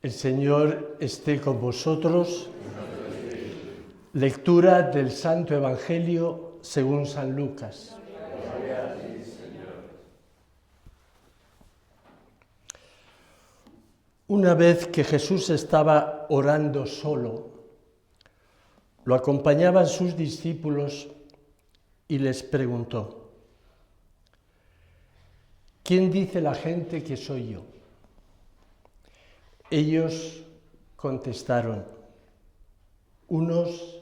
El Señor esté con vosotros. Lectura del Santo Evangelio según San Lucas. Una vez que Jesús estaba orando solo, lo acompañaban sus discípulos y les preguntó: ¿quién dice la gente que soy yo? Ellos contestaron: unos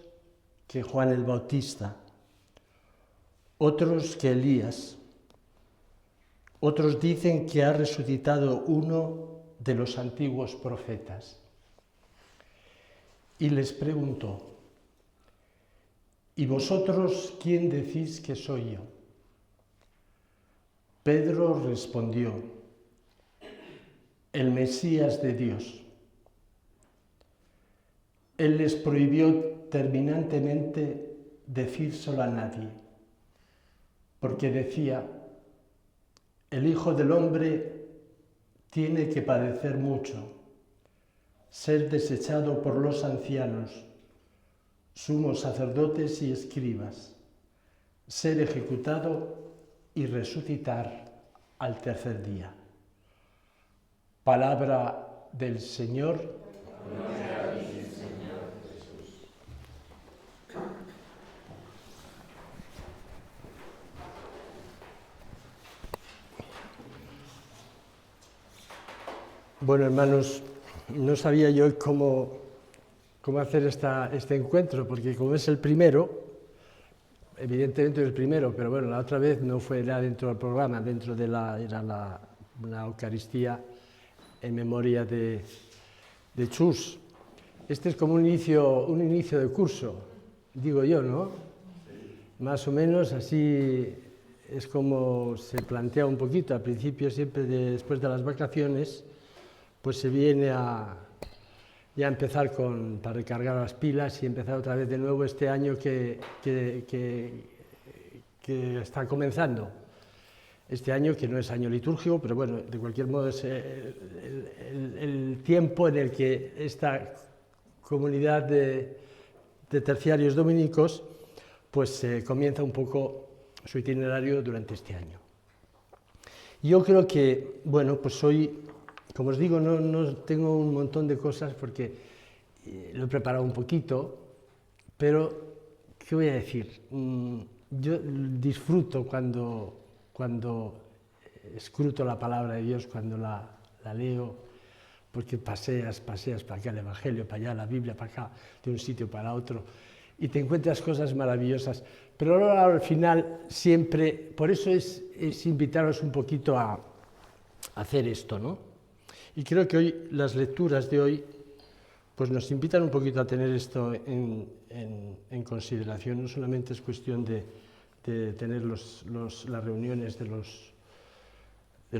que Juan el Bautista, otros que Elías, otros dicen que ha resucitado uno de los antiguos profetas. Y les preguntó: ¿y vosotros quién decís que soy yo? Pedro respondió: el Mesías de Dios. Él les prohibió terminantemente decírselo a nadie, porque decía: el Hijo del Hombre tiene que padecer mucho, ser desechado por los ancianos, sumos sacerdotes y escribas, ser ejecutado y resucitar al tercer día. Palabra del Señor. Gloria a ti, Señor Jesús. Bueno, hermanos, no sabía yo cómo hacer este encuentro, porque como es el primero, evidentemente es el primero, pero bueno, la otra vez no fue ya dentro del programa, era una Eucaristía en memoria de Chus. Este es como un inicio de curso, digo yo, ¿no? Sí. Más o menos así es como se plantea un poquito. Al principio, siempre después de las vacaciones, pues se viene a empezar para recargar las pilas y empezar otra vez de nuevo este año que está comenzando. Este año, que no es año litúrgico, pero bueno, de cualquier modo es el tiempo en el que esta comunidad de terciarios dominicos pues comienza un poco su itinerario durante este año. Yo creo que, bueno, pues hoy, como os digo, no tengo un montón de cosas porque lo he preparado un poquito, pero ¿qué voy a decir? Yo disfruto cuando escruto la palabra de Dios, cuando la leo, porque paseas para acá el Evangelio, para allá la Biblia, para acá, de un sitio para otro, y te encuentras cosas maravillosas. Pero ahora al final siempre, por eso es invitaros un poquito a hacer esto, ¿no? Y creo que hoy, las lecturas de hoy, pues nos invitan un poquito a tener esto en consideración. No solamente es cuestión de tener las reuniones de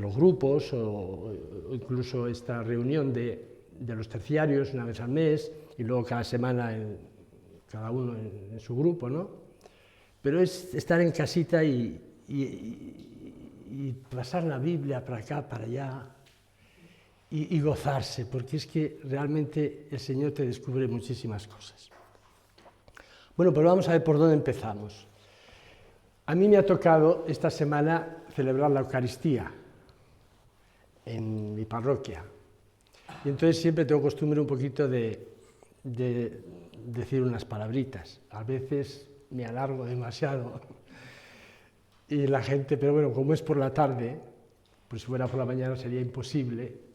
los grupos o incluso esta reunión de los terciarios una vez al mes y luego cada semana cada uno en su grupo, ¿no? Pero es estar en casita y pasar la Biblia para acá, para allá y gozarse, porque es que realmente el Señor te descubre muchísimas cosas. Bueno, pues vamos a ver por dónde empezamos. A mí me ha tocado esta semana celebrar la Eucaristía en mi parroquia. Y entonces siempre tengo costumbre un poquito de decir unas palabritas. A veces me alargo demasiado. Y la gente, pero bueno, como es por la tarde, pues si fuera por la mañana sería imposible.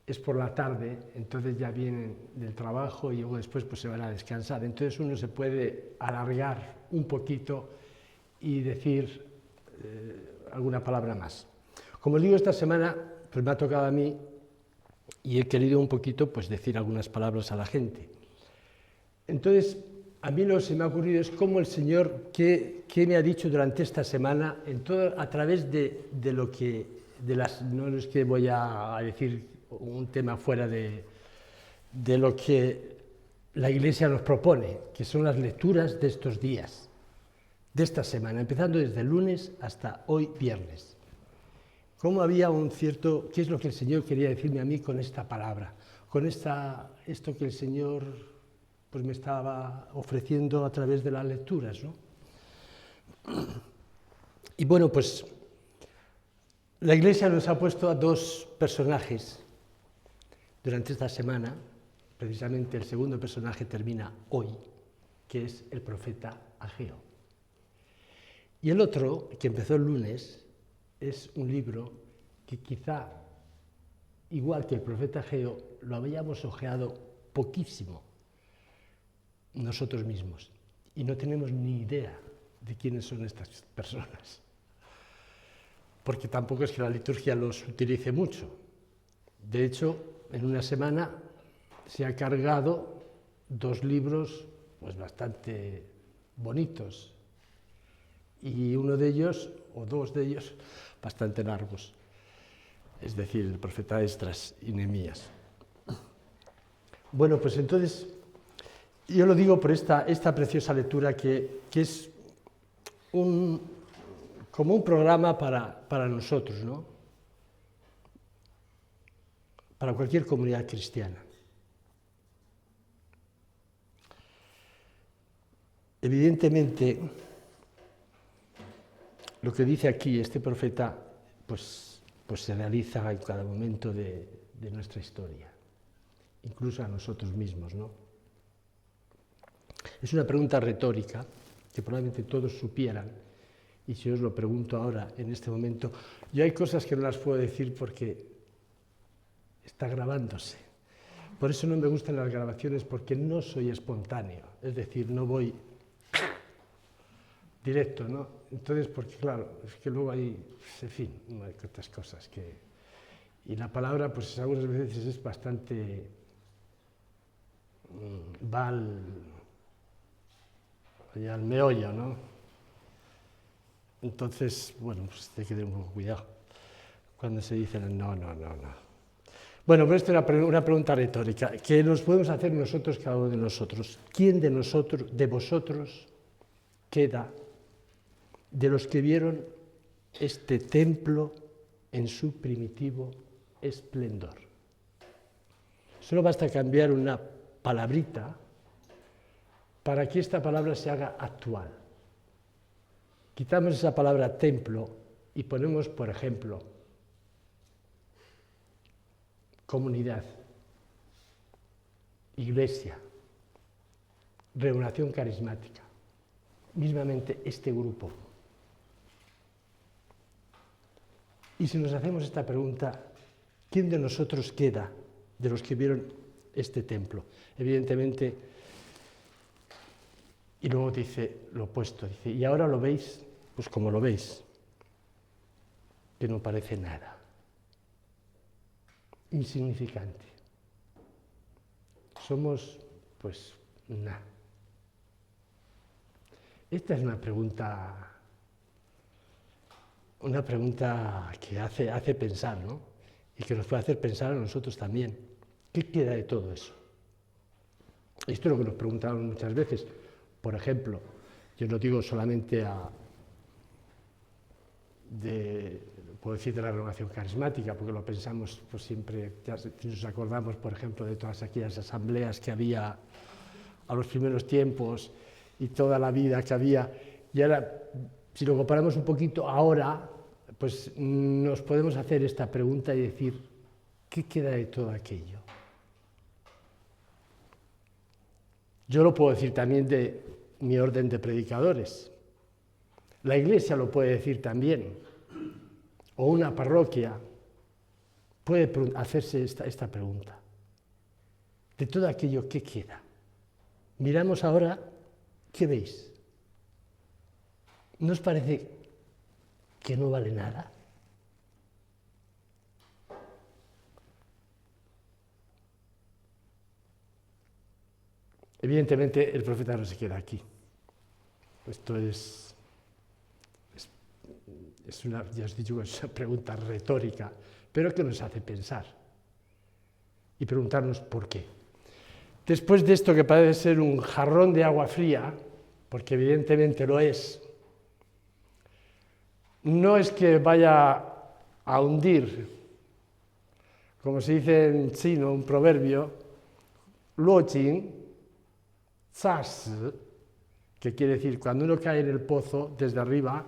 Es por la tarde, entonces ya vienen del trabajo y luego después pues se van a descansar. Entonces uno se puede alargar un poquito y decir alguna palabra más. Como os digo, esta semana pues me ha tocado a mí y he querido un poquito pues decir algunas palabras a la gente. Entonces, a mí lo que se me ha ocurrido es cómo el Señor, qué me ha dicho durante esta semana, a través de lo que, no es que voy a decir un tema fuera de lo que la Iglesia nos propone, que son las lecturas de estos días, de esta semana, empezando desde el lunes hasta hoy viernes. ¿Qué es lo que el Señor quería decirme a mí con esta palabra? con esto que el Señor pues, me estaba ofreciendo a través de las lecturas, ¿no? Y bueno, pues la Iglesia nos ha puesto a dos personajes durante esta semana. Precisamente el segundo personaje termina hoy, que es el profeta Ageo. Y el otro, que empezó el lunes, es un libro que quizá, igual que el profeta Ageo, lo habíamos ojeado poquísimo nosotros mismos. Y no tenemos ni idea de quiénes son estas personas. Porque tampoco es que la liturgia los utilice mucho. De hecho, en una semana se ha cargado dos libros pues, bastante bonitos y uno de ellos, o dos de ellos, bastante largos. Es decir, el profeta Esdras y Nehemías. Bueno, pues entonces, yo lo digo por esta preciosa lectura que es como un programa para nosotros, ¿no? Para cualquier comunidad cristiana. Evidentemente, lo que dice aquí este profeta, pues se realiza en cada momento de nuestra historia, incluso a nosotros mismos, ¿no? Es una pregunta retórica que probablemente todos supieran, y si os lo pregunto ahora, en este momento, yo hay cosas que no las puedo decir porque está grabándose. Por eso no me gustan las grabaciones, porque no soy espontáneo, es decir, no voy directo, ¿no? Entonces, porque claro, es que luego hay, en fin, no hay otras cosas que... Y la palabra, pues algunas veces es bastante... va al meollo, ¿no? Entonces, bueno, pues hay que tener un poco cuidado cuando se dice no. Bueno, pero esto es una pregunta retórica que nos podemos hacer nosotros, cada uno de nosotros. ¿Quién de nosotros, de vosotros, queda de los que vieron este templo en su primitivo esplendor? Solo basta cambiar una palabrita para que esta palabra se haga actual. Quitamos esa palabra templo y ponemos, por ejemplo, comunidad, iglesia, renovación carismática, mismamente este grupo. Y si nos hacemos esta pregunta, ¿quién de nosotros queda de los que vieron este templo? Evidentemente, y luego dice lo opuesto, dice, ¿y ahora lo veis? Pues como lo veis, que no parece nada, insignificante. Somos, pues, nada. Esta es una pregunta que hace pensar, ¿no? Y que nos puede hacer pensar a nosotros también. ¿Qué queda de todo eso? Esto es lo que nos preguntamos muchas veces. Por ejemplo, yo no digo solamente puedo decir de la renovación carismática, porque lo pensamos pues siempre, ya nos acordamos, por ejemplo, de todas aquellas asambleas que había a los primeros tiempos y toda la vida que había. Y ahora, si lo comparamos un poquito ahora, pues nos podemos hacer esta pregunta y decir, ¿qué queda de todo aquello? Yo lo puedo decir también de mi orden de predicadores. La Iglesia lo puede decir también. O una parroquia puede hacerse esta pregunta. De todo aquello, ¿qué queda? Miramos ahora, ¿qué veis? ¿No os parece que no vale nada? Evidentemente, el profeta no se queda aquí. Esto es una, ya os he dicho, es una pregunta retórica, pero que nos hace pensar y preguntarnos por qué. Después de esto que parece ser un jarrón de agua fría, porque evidentemente lo es, no es que vaya a hundir como se dice en chino, un proverbio, luojing zas, que quiere decir, cuando uno cae en el pozo, desde arriba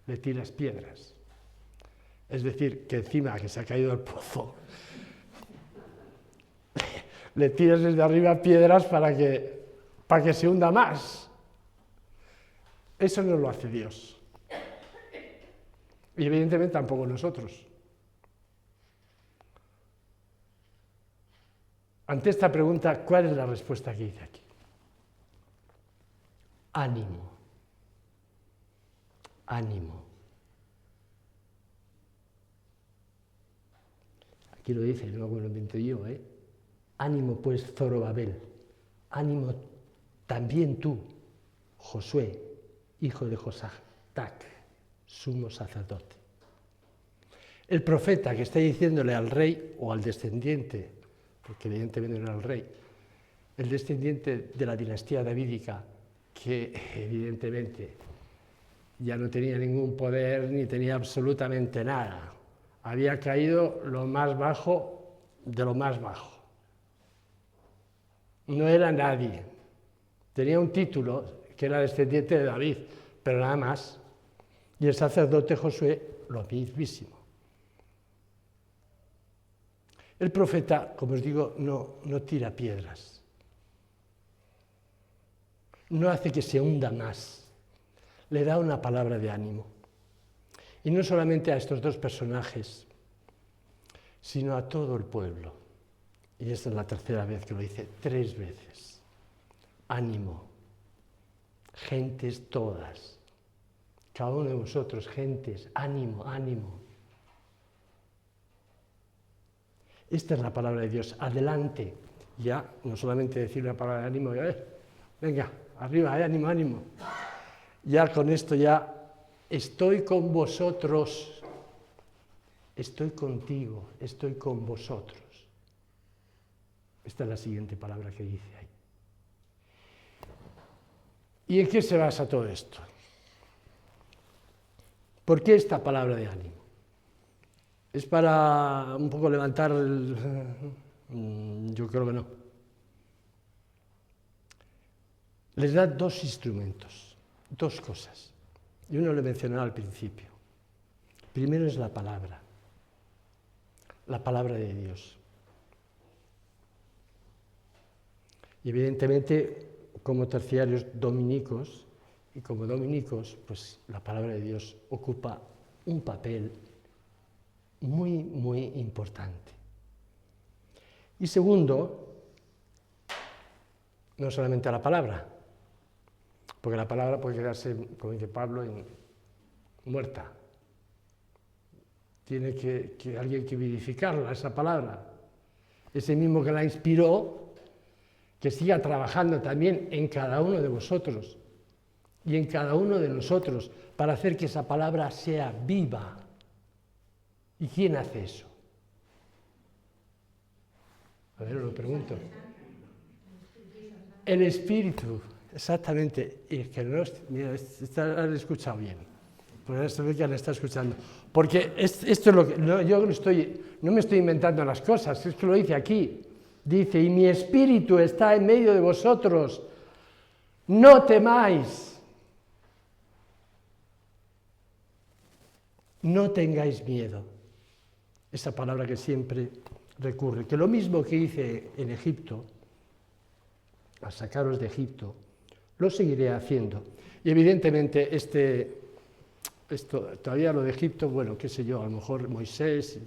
le tiras piedras. Es decir, que encima que se ha caído del pozo, le tiras desde arriba piedras para que se hunda más. Eso no lo hace Dios. Y evidentemente tampoco nosotros. Ante esta pregunta, ¿cuál es la respuesta que hice aquí? Ánimo. Ánimo. Aquí lo dice, no me lo invento yo, ¿eh? Ánimo pues, Zorobabel. Ánimo también tú, Josué, hijo de Josadac, sumo sacerdote. El profeta que está diciéndole al rey o al descendiente, porque evidentemente no era el rey, el descendiente de la dinastía davídica, que evidentemente ya no tenía ningún poder ni tenía absolutamente nada. Había caído lo más bajo de lo más bajo. No era nadie. Tenía un título que era descendiente de David, pero nada más. Y el sacerdote Josué, lo mismísimo. El profeta, como os digo, no tira piedras. No hace que se hunda más. Le da una palabra de ánimo. Y no solamente a estos dos personajes, sino a todo el pueblo. Y esta es la tercera vez que lo dice, 3 veces. Ánimo. Gentes todas. Cada uno de vosotros, gentes, ánimo, ánimo. Esta es la palabra de Dios. Adelante. Ya, no solamente decir la palabra de ánimo, venga, arriba, ánimo, ánimo. Ya con esto ya estoy con vosotros, estoy contigo, estoy con vosotros. Esta es la siguiente palabra que dice ahí. ¿Y en qué se basa todo esto? ¿Por qué esta palabra de ánimo? ¿Es para un poco levantar el...? Yo creo que no. Les da 2 instrumentos, 2 cosas. Y uno lo mencioné al principio. Primero es la palabra de Dios. Y evidentemente, como terciarios dominicos, y como dominicos, pues la palabra de Dios ocupa un papel muy, muy importante. Y segundo, no solamente a la palabra, porque la palabra puede quedarse, como dice Pablo, muerta. Tiene que alguien que vivificarla, esa palabra. Ese mismo que la inspiró, que siga trabajando también en cada uno de vosotros y en cada uno de nosotros para hacer que esa palabra sea viva. ¿Y quién hace eso? A ver, os lo pregunto. El Espíritu, exactamente. Y es que no, mira, han escuchado bien. Por eso ve que le está escuchando. Porque esto es lo que yo no me estoy inventando las cosas, es que lo dice aquí. Dice, y mi espíritu está en medio de vosotros, no temáis, no tengáis miedo. Esa palabra que siempre recurre, que lo mismo que hice en Egipto, al sacaros de Egipto, lo seguiré haciendo. Y evidentemente esto, todavía lo de Egipto, bueno, qué sé yo, a lo mejor Moisés...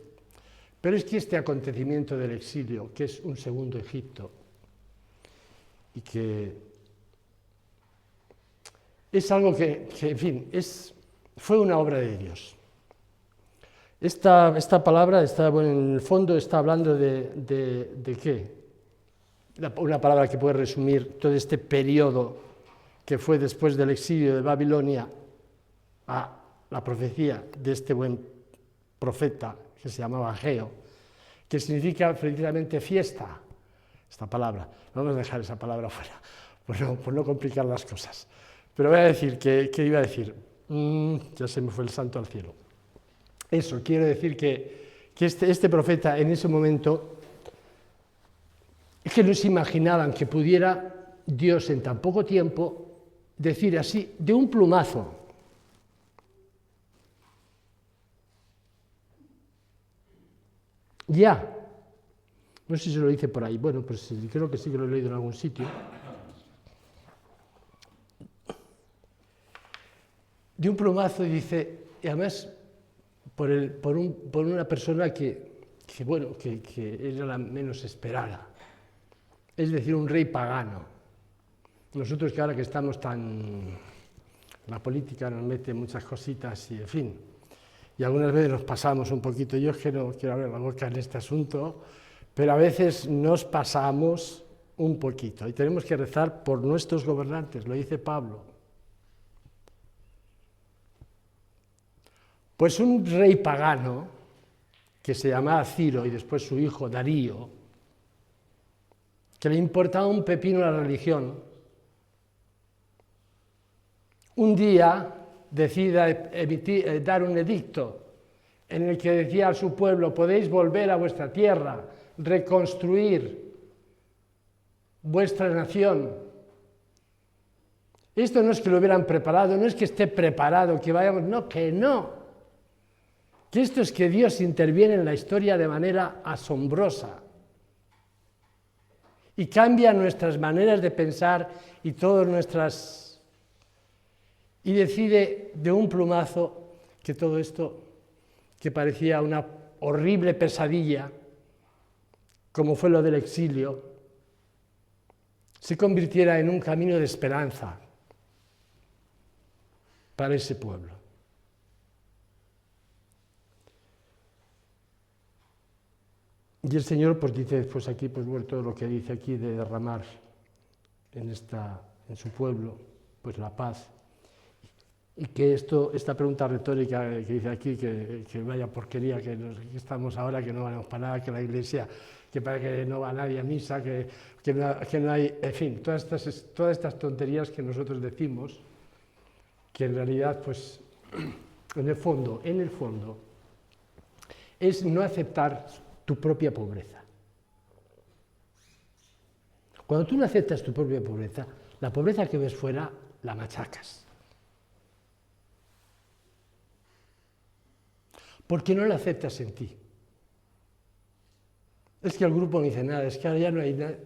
Pero es que este acontecimiento del exilio, que es un segundo Egipto, y que es algo que en fin, fue una obra de Dios. Esta palabra, bueno, en el fondo está hablando de ¿qué? Una palabra que puede resumir todo este periodo que fue después del exilio de Babilonia a la profecía de este buen profeta, que se llamaba Ageo, que significa precisamente fiesta, esta palabra. Vamos a dejar esa palabra fuera, por no complicar las cosas. Pero voy a decir, ¿qué iba a decir? Ya se me fue el santo al cielo. Eso, quiero decir que que este profeta en ese momento, es que no se imaginaban que pudiera Dios en tan poco tiempo decir así, de un plumazo: ya. No sé si se lo dice por ahí. Bueno, pues creo que sí que lo he leído en algún sitio. De un plumazo, dice, y además por una persona que era la menos esperada. Es decir, un rey pagano. Nosotros que ahora que estamos tan... La política nos mete muchas cositas y, en fin, y algunas veces nos pasamos un poquito. Yo es que no quiero abrir la boca en este asunto, pero a veces nos pasamos un poquito y tenemos que rezar por nuestros gobernantes, lo dice Pablo. Pues un rey pagano, que se llamaba Ciro y después su hijo Darío, que le importaba un pepino la religión, un día decide dar un edicto en el que decía a su pueblo: podéis volver a vuestra tierra, reconstruir vuestra nación. Esto no es que lo hubieran preparado, no es que esté preparado, que vayamos, no, que esto es que Dios interviene en la historia de manera asombrosa y cambia nuestras maneras de pensar y todas nuestras... y decide de un plumazo que todo esto, que parecía una horrible pesadilla, como fue lo del exilio, se convirtiera en un camino de esperanza para ese pueblo. Y el Señor pues dice, pues aquí pues todo lo que dice aquí de derramar en su pueblo pues la paz. Y que esta pregunta retórica que dice aquí, que vaya porquería, que estamos ahora, que no vamos para nada, que la Iglesia, que parece que no va nadie a misa, que no hay, en fin, todas estas tonterías que nosotros decimos, que en realidad, pues, en el fondo, es no aceptar tu propia pobreza. Cuando tú no aceptas tu propia pobreza, la pobreza que ves fuera la machacas. Porque no la aceptas en ti. Es que el grupo no dice nada, es que ahora ya no hay nada.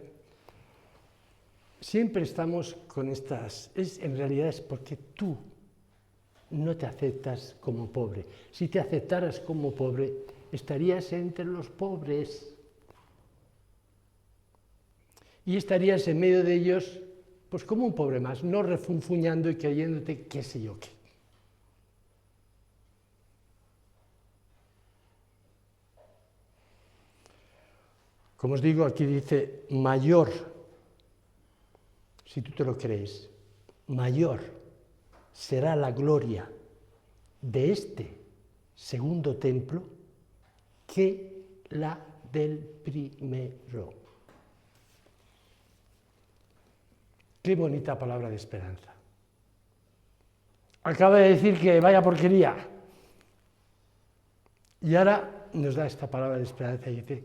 Siempre estamos con estas... en realidad es porque tú no te aceptas como pobre. Si te aceptaras como pobre, estarías entre los pobres. Y estarías en medio de ellos, pues como un pobre más, no refunfuñando y creyéndote qué sé yo qué. Como os digo, aquí dice mayor, si tú te lo crees, mayor será la gloria de este segundo templo que la del primero. Qué bonita palabra de esperanza. Acaba de decir que vaya porquería. Y ahora nos da esta palabra de esperanza y dice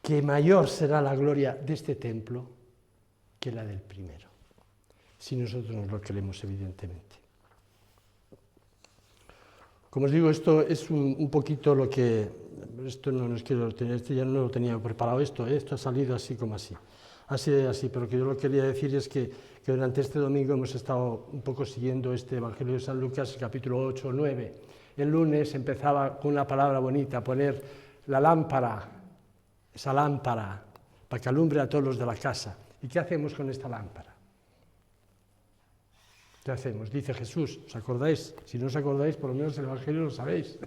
que mayor será la gloria de este templo que la del primero. Si nosotros nos lo creemos, evidentemente. Como os digo, esto es un poquito lo que... Esto no nos quiero tener, esto ya no lo tenía preparado, esto ha salido así como así. Así, pero que yo lo que quería decir es que durante este domingo hemos estado un poco siguiendo este Evangelio de San Lucas, capítulo 8 o 9. El lunes empezaba con una palabra bonita, poner la lámpara, esa lámpara, para que alumbre a todos los de la casa. ¿Y qué hacemos con esta lámpara? ¿Qué hacemos? Dice Jesús, ¿os acordáis? Si no os acordáis, por lo menos el Evangelio lo sabéis.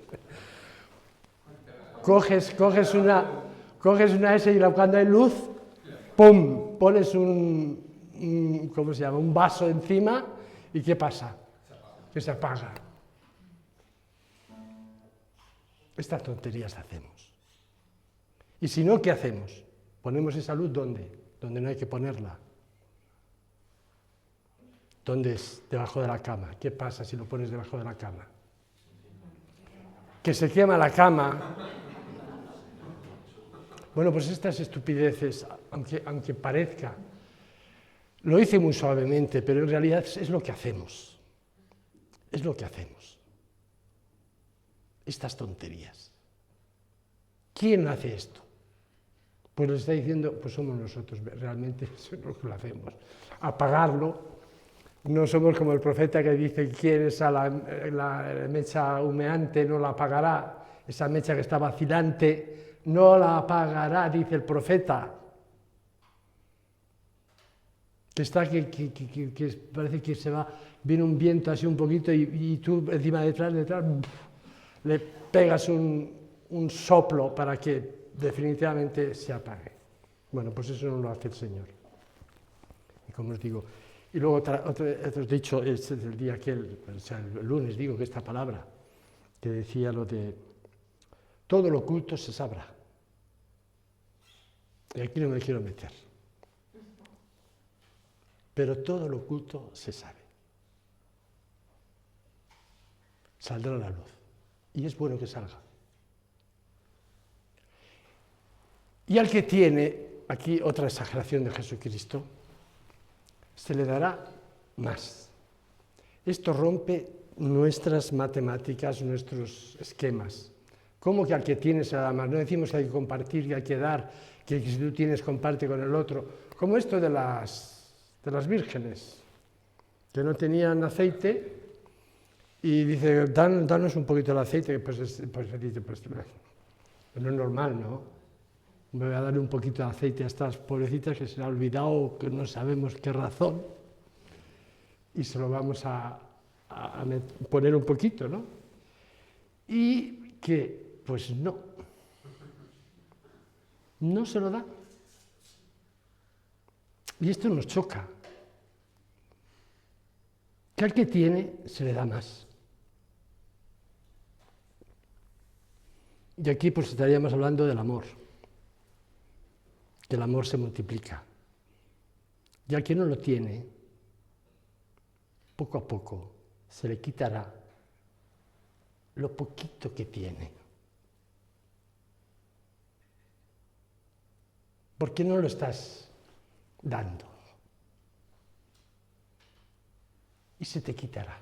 Coges una esa y cuando hay luz, ¡pum!, pones ¿cómo se llama?, un vaso encima, ¿y qué pasa? Que se apaga. Estas tonterías hacemos. Y si no, ¿qué hacemos? ¿Ponemos esa luz dónde? Donde no hay que ponerla. ¿Dónde es? Debajo de la cama. ¿Qué pasa si lo pones debajo de la cama? que se quema la cama. Bueno, pues estas estupideces, aunque parezca, lo hice muy suavemente, pero en realidad es lo que hacemos. Es lo que hacemos. Estas tonterías. ¿Quién hace esto? Pues lo está diciendo, pues somos nosotros, realmente eso es lo que lo hacemos. Apagarlo. No somos como el profeta que dice, quien es a la mecha humeante no la apagará, esa mecha que está vacilante no la apagará, dice el profeta. Que está que parece que se va, viene un viento así un poquito y tú encima detrás, le pegas un soplo para que definitivamente se apague. Bueno, pues eso no lo hace el Señor. Y como os digo, y luego otro dicho, este es el día que el lunes digo que esta palabra, que decía lo de todo lo oculto se sabrá. Y aquí no me quiero meter. Pero todo lo oculto se sabe. Saldrá a la luz. Y es bueno que salga. Y al que tiene, aquí otra exageración de Jesucristo, se le dará más. Esto rompe nuestras matemáticas, nuestros esquemas. ¿Cómo que al que tiene se le da más? No decimos que hay que compartir, que hay que dar, que si tú tienes, comparte con el otro. Como esto de las vírgenes, que no tenían aceite, y dice, danos un poquito de aceite, pues dice, no es normal, ¿no? Me voy a darle un poquito de aceite a estas pobrecitas que se le ha olvidado, que no sabemos qué razón, y se lo vamos a poner un poquito, ¿no? Y que, pues no se lo da. Y esto nos choca. Que al que tiene se le da más. Y aquí pues estaríamos hablando del amor. Que el amor se multiplica. Y al que no lo tiene, poco a poco se le quitará lo poquito que tiene. ¿Por qué no lo estás dando? Y se te quitará.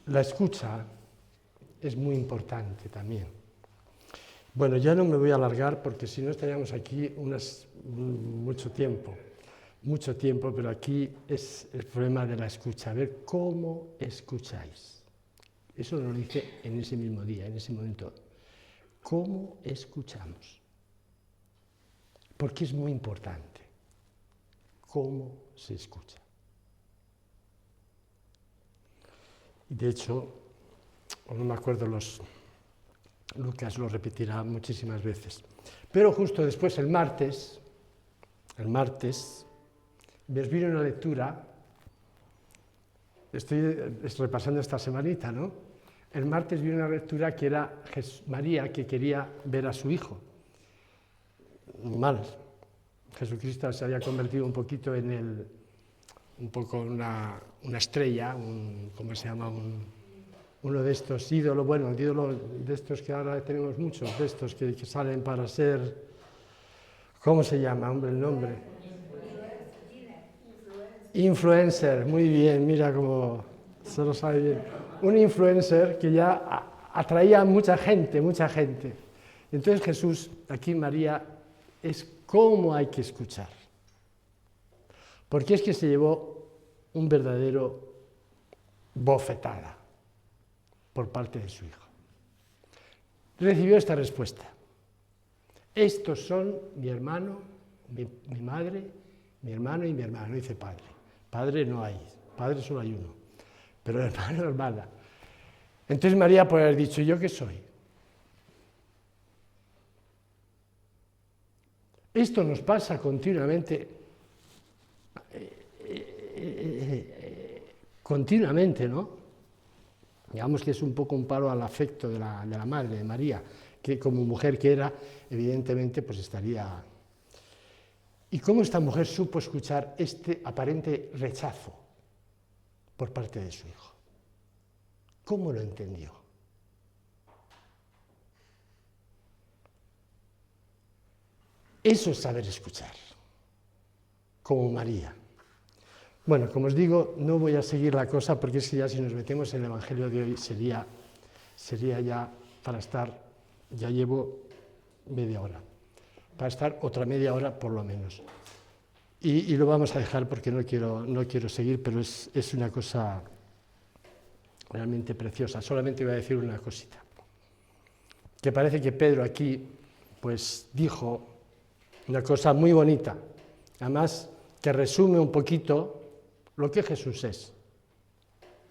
La escucha es muy importante también. Bueno, ya no me voy a alargar porque si no estaríamos aquí mucho tiempo, pero aquí es el problema de la escucha, a ver cómo escucháis. Eso lo dice en ese mismo día, en ese momento. ¿Cómo escuchamos? Porque es muy importante. ¿Cómo se escucha? Y de hecho, no me acuerdo, Lucas lo repetirá muchísimas veces. Pero justo después, el martes, me vino una lectura, estoy repasando esta semanita, ¿no? El martes vino una lectura que era María que quería ver a su hijo. Mal. Jesucristo se había convertido un poquito en una estrella, ¿cómo se llama? Uno de estos ídolos, bueno, ídolos de estos que ahora tenemos muchos, de estos que salen para ser, ¿cómo se llama, hombre, el nombre? Influencer, muy bien, mira cómo se lo sabe bien. Un influencer que ya atraía a mucha gente. Entonces Jesús, aquí María, es cómo hay que escuchar. Porque es que se llevó un verdadero bofetada por parte de su hijo. Recibió esta respuesta. Estos son mi hermano, mi madre, mi hermano y mi hermana. No dice padre. Padre no hay. Padre solo hay uno. Pero hermano, hermana. Entonces María puede haber dicho, ¿yo qué soy? Esto nos pasa continuamente, ¿no? Digamos que es un poco un palo al afecto de la madre, de María, que como mujer que era, evidentemente, pues estaría ¿Y cómo esta mujer supo escuchar este aparente rechazo por parte de su hijo? ¿Cómo lo entendió? Eso es saber escuchar, como María. Bueno, como os digo, no voy a seguir la cosa porque es que ya si nos metemos en el Evangelio de hoy sería ya para estar, ya llevo media hora, para estar otra media hora por lo menos. Y lo vamos a dejar porque no quiero seguir, pero es una cosa realmente preciosa. Solamente voy a decir una cosita, que parece que Pedro aquí pues dijo una cosa muy bonita, además que resume un poquito lo que Jesús es.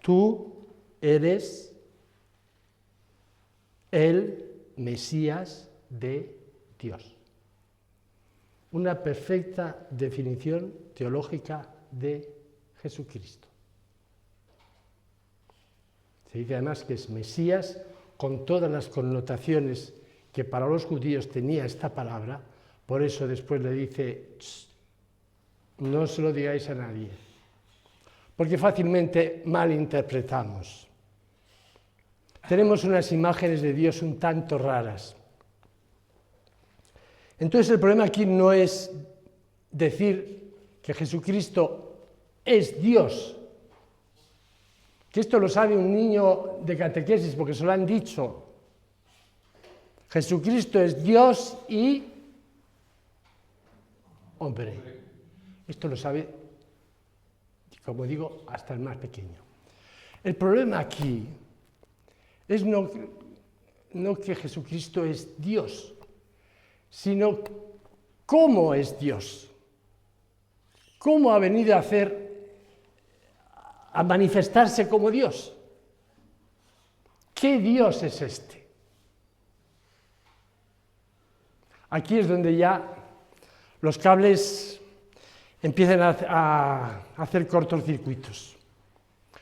Tú eres el Mesías de Dios. Una perfecta definición teológica de Jesucristo. Se dice además que es Mesías con todas las connotaciones que para los judíos tenía esta palabra, por eso después le dice, no se lo digáis a nadie, porque fácilmente malinterpretamos. Tenemos unas imágenes de Dios un tanto raras. Entonces el problema aquí no es decir que Jesucristo es Dios, que esto lo sabe un niño de catequesis porque se lo han dicho. Jesucristo es Dios y hombre. Esto lo sabe, como digo, hasta el más pequeño. El problema aquí es no que Jesucristo es Dios, sino cómo es Dios, cómo ha venido a manifestarse como Dios. ¿Qué Dios es este? Aquí es donde ya los cables empiezan a hacer cortocircuitos.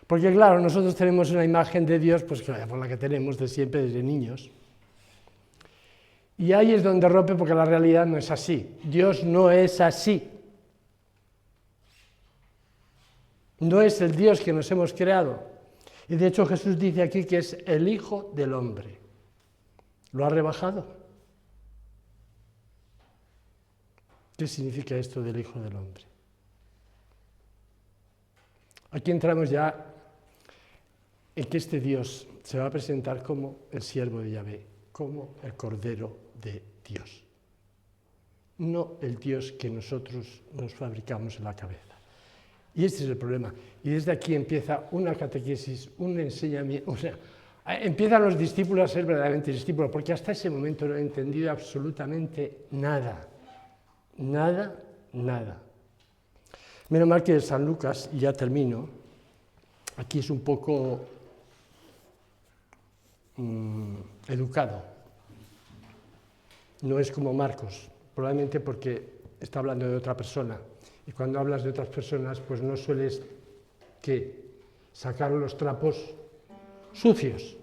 Porque claro, nosotros tenemos una imagen de Dios, pues por la que tenemos de siempre desde niños. Y ahí es donde rompe porque la realidad no es así. Dios no es así. No es el Dios que nos hemos creado. Y de hecho Jesús dice aquí que es el Hijo del Hombre. ¿Lo ha rebajado? ¿Qué significa esto del Hijo del Hombre? Aquí entramos ya en que este Dios se va a presentar como el siervo de Yahvé, como el Cordero de Dios. No el Dios que nosotros nos fabricamos en la cabeza. Y este es el problema. Y desde aquí empieza una catequesis, un enseñamiento. Empiezan los discípulos a ser verdaderamente discípulos, porque hasta ese momento no he entendido absolutamente nada. Nada, nada. Menos mal que San Lucas, y ya termino, aquí es un poco educado. No es como Marcos, probablemente porque está hablando de otra persona. Y cuando hablas de otras personas, pues no sueles sacar los trapos sucios.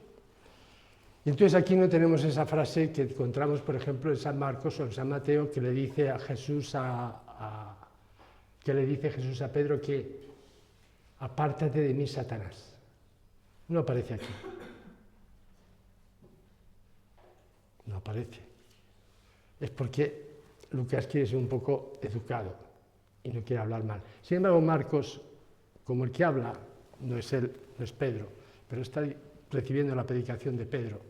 Y entonces aquí no tenemos esa frase que encontramos, por ejemplo, en San Marcos o en San Mateo, que le dice a Jesús que le dice Jesús a Pedro que apártate de mí, Satanás. No aparece aquí. No aparece. Es porque Lucas quiere ser un poco educado y no quiere hablar mal. Sin embargo, Marcos, como el que habla, no es él, no es Pedro, pero está recibiendo la predicación de Pedro.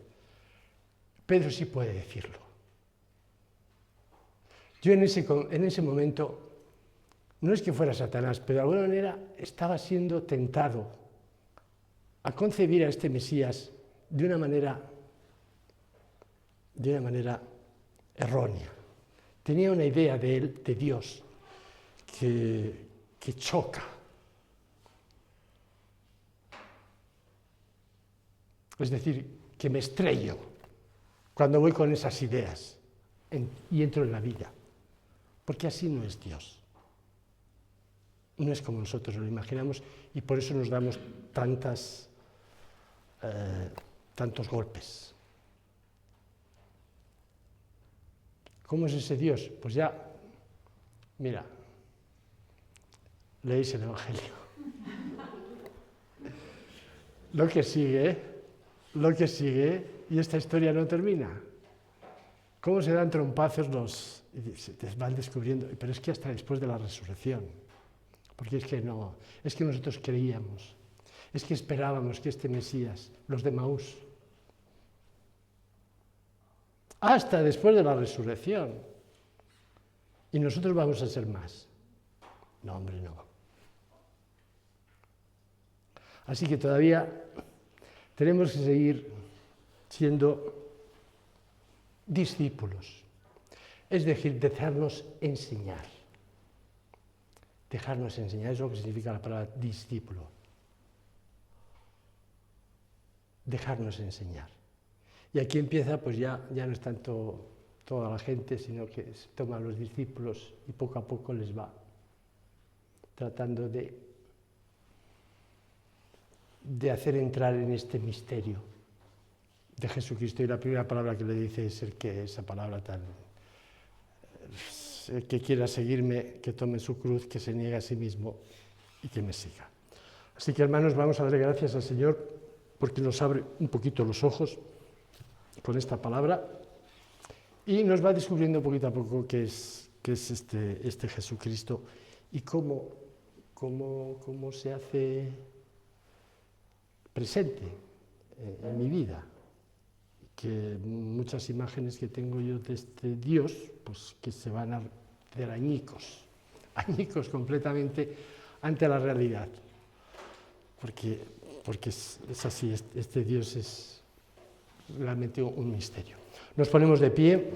Pedro sí puede decirlo. Yo en ese momento, no es que fuera Satanás, pero de alguna manera estaba siendo tentado a concebir a este Mesías de una manera errónea. Tenía una idea de él, de Dios, que choca. Es decir, que me estrello cuando voy con esas ideas y entro en la vida. Porque así no es Dios. No es como nosotros lo imaginamos y por eso nos damos tantos golpes. ¿Cómo es ese Dios? Pues ya Mira, leéis el Evangelio. Lo que sigue, y esta historia no termina. ¿Cómo se dan trompazos y se van descubriendo? Pero es que hasta después de la resurrección. Porque es que nosotros creíamos, es que esperábamos que este Mesías, los de Maús, hasta después de la resurrección. Y nosotros vamos a ser más. No, hombre, no. Así que todavía tenemos que seguir siendo discípulos. Es decir, dejarnos enseñar. Dejarnos enseñar es lo que significa la palabra discípulo. Dejarnos enseñar. Y aquí empieza, pues ya no es tanto toda la gente, sino que se toman los discípulos y poco a poco les va tratando de hacer entrar en este misterio de Jesucristo. Y la primera palabra que le dice es esa palabra tan... El que quiera seguirme, que tome su cruz, que se niegue a sí mismo y que me siga. Así que, hermanos, vamos a darle gracias al Señor porque nos abre un poquito los ojos con esta palabra y nos va descubriendo poquito a poco qué es este Jesucristo y cómo se hace presente en mi vida. Que muchas imágenes que tengo yo de este Dios, pues que se van a hacer añicos completamente ante la realidad. Porque es así, este Dios es realmente un misterio. Nos ponemos de pie.